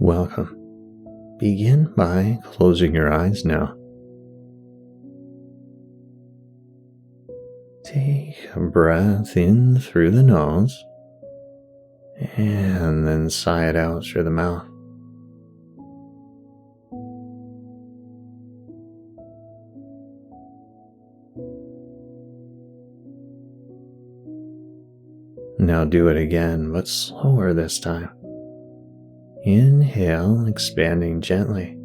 Welcome. Begin by closing your eyes now. Take a breath in through the nose and then sigh it out through the mouth. Now do it again, but slower this time. Inhale, expanding gently,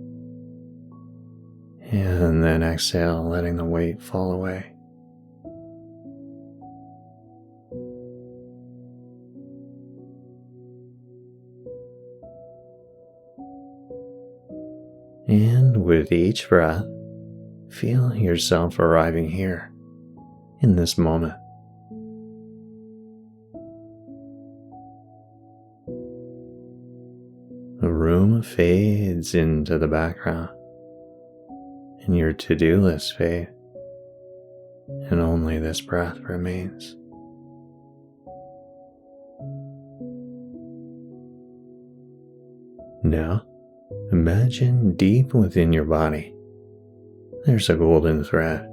and then exhale, letting the weight fall away. And with each breath, feel yourself arriving here, in this moment. The room fades into the background, and your to-do list fade, and only this breath remains. Now, imagine deep within your body, there's a golden thread.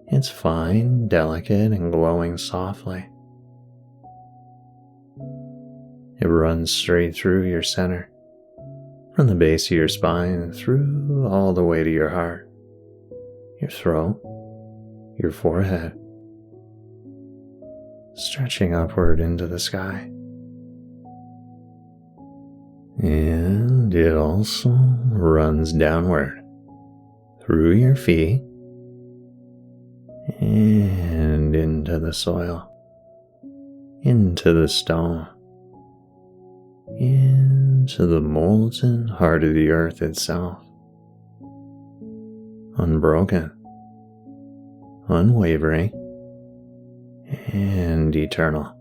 It's fine, delicate, and glowing softly. It runs straight through your center, from the base of your spine through all the way to your heart, your throat, your forehead, stretching upward into the sky. And it also runs downward through your feet and into the soil, into the stone, into the molten heart of the earth itself, unbroken, unwavering, and eternal.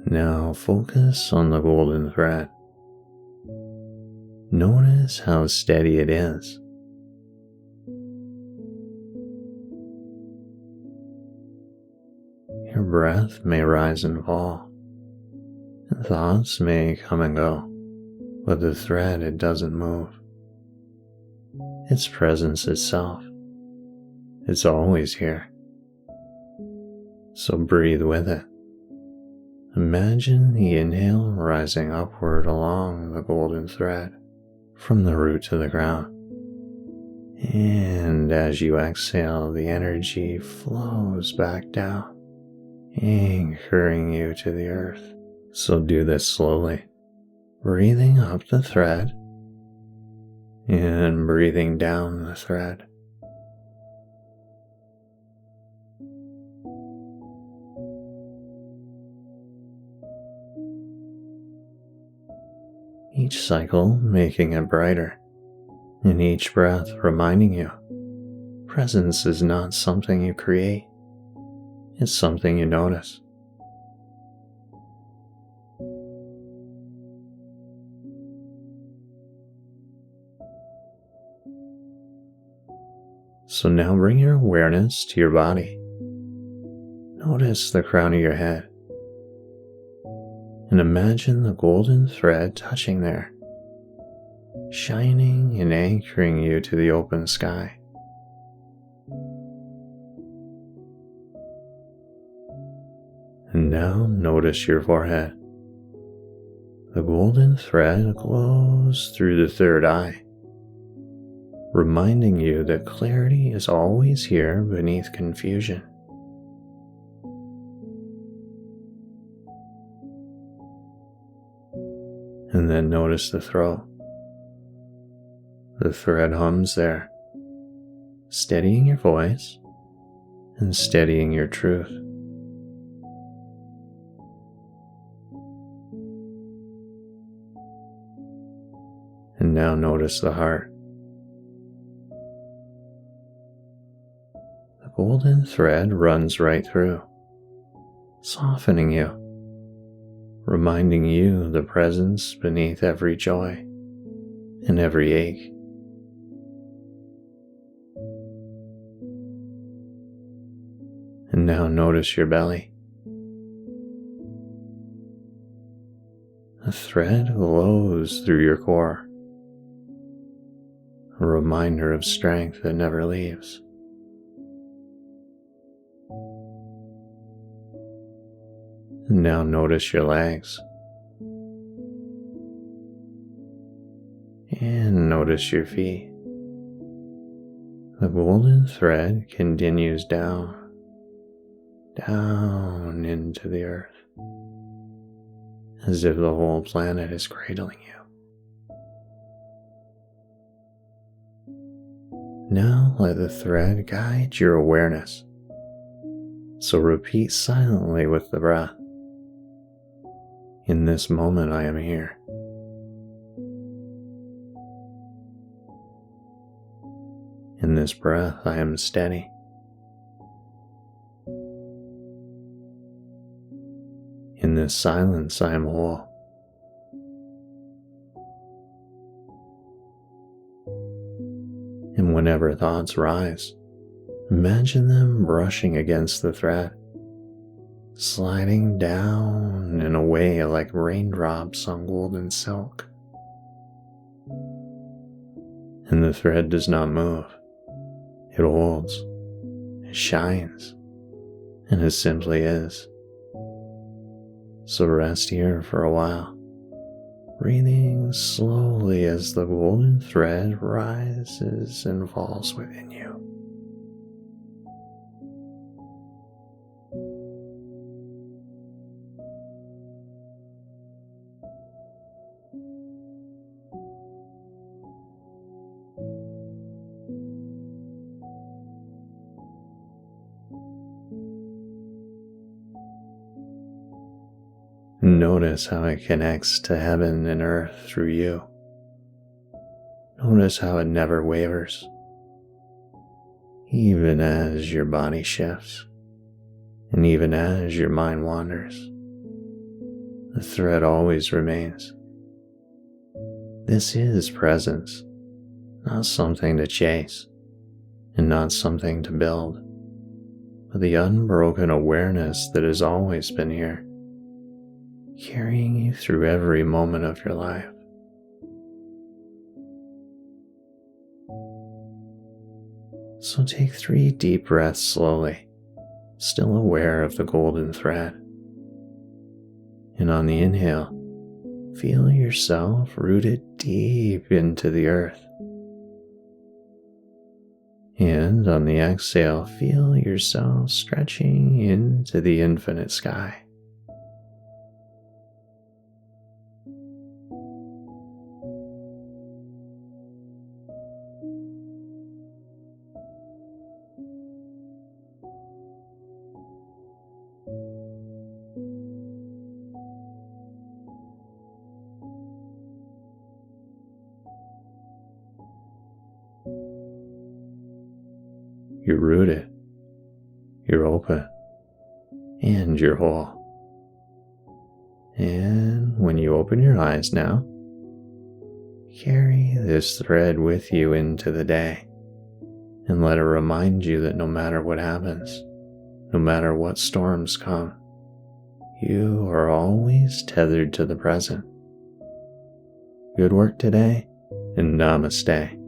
Now focus on the golden thread. Notice how steady it is. Your breath may rise and fall, and thoughts may come and go, but the thread, it doesn't move. Its presence itself. It's always here. So breathe with it. Imagine the inhale rising upward along the golden thread from the root to the ground. And as you exhale, the energy flows back down, anchoring you to the earth. So do this slowly, breathing up the thread and breathing down the thread. Each cycle making it brighter, and each breath reminding you, presence is not something you create, it's something you notice. So now bring your awareness to your body. Notice the crown of your head. And imagine the golden thread touching there, shining and anchoring you to the open sky. And now notice your forehead. The golden thread glows through the third eye, reminding you that clarity is always here beneath confusion. And then notice the throat. The thread hums there, steadying your voice and steadying your truth. And now notice the heart. The golden thread runs right through, softening you, reminding you the presence beneath every joy and every ache. And now notice your belly. thread glows through your core, a reminder of strength that never leaves. Now notice your legs, and notice your feet. The golden thread continues down into the earth, as if the whole planet is cradling you. Now let the thread guide your awareness, so repeat silently with the breath. In this moment I am here. In this breath I am steady. In this silence I am whole. And whenever thoughts rise, imagine them brushing against the thread, sliding down and away like raindrops on golden silk. And the thread does not move. It holds, it shines, and it simply is. So rest here for a while, breathing slowly as the golden thread rises and falls within you. Notice how it connects to heaven and earth through you. Notice how it never wavers, even as your body shifts, and even as your mind wanders. The thread always remains. This is presence, not something to chase, and not something to build, but the unbroken awareness that has always been here, carrying you through every moment of your life. So take 3 deep breaths slowly, still aware of the golden thread. And on the inhale, feel yourself rooted deep into the earth. And on the exhale, feel yourself stretching into the infinite sky. You're rooted, you're open, and you're whole. And when you open your eyes now, carry this thread with you into the day, and let it remind you that no matter what happens, no matter what storms come, you are always tethered to the present. Good work today, and namaste.